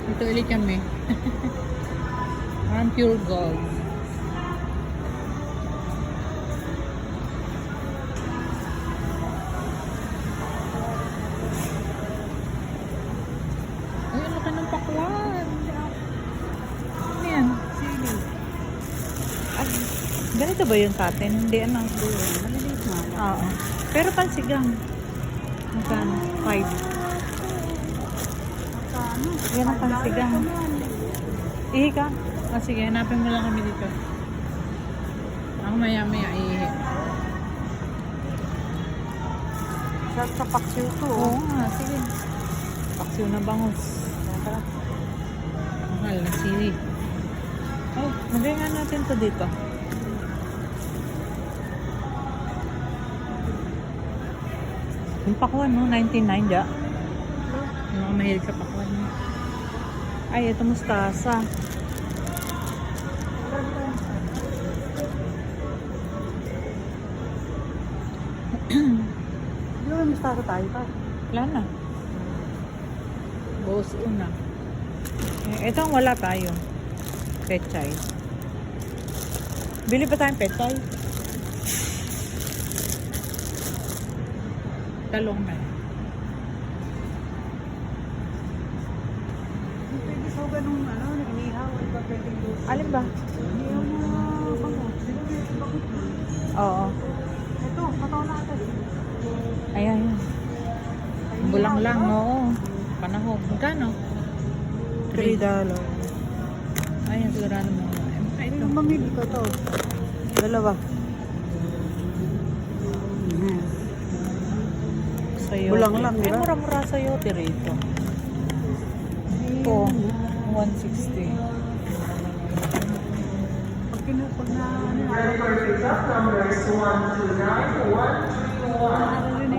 Ito ulit kami. Parang pure gold. Ay, ang laki ng pakwan. Ano yan? Sili. Ah, ganito ba yun sa atin? Hindi, ano? Maliliit na. Oo. Pero pansigang. Magkano? 5. Magkano? Yan ang pansigang. Ihi ka? Ah, sige, hanapin mo lang kami dito. Ako maya-maya ihi. Sa paksiw to. Oo nga, sige. Paksiw na bangus. Tara. Mahal na sili. Oh, lagay nga natin to dito. Yung pakwan, no? 99 da. Yung mga mahilig sa pakwan. No? Ay, ito mustasa. Di ba mustasa tayo pa? Wala na. Buos una. Eh, ito ang wala tayo. Pechay. Bili pa tayong pechay. Talong na. Pwede sa ganung ano, inihaw. Ano ba pwedeng doon? Alin ba? Inihaw na bango. Di ba may bakit? Oo. Ito, kataw natin. Ayan. Bulang lang, oo. Panahon. Magkano? $3. Ayan, sigurado mo. Ay, ito. Yung mamili ko to. Dalawa. Sayote. Bulang lang, di Ay, ba? mura-mura sayote rito. Ito, 160. Pag pinupag na ano, Ready for pickup numbers 129, 131,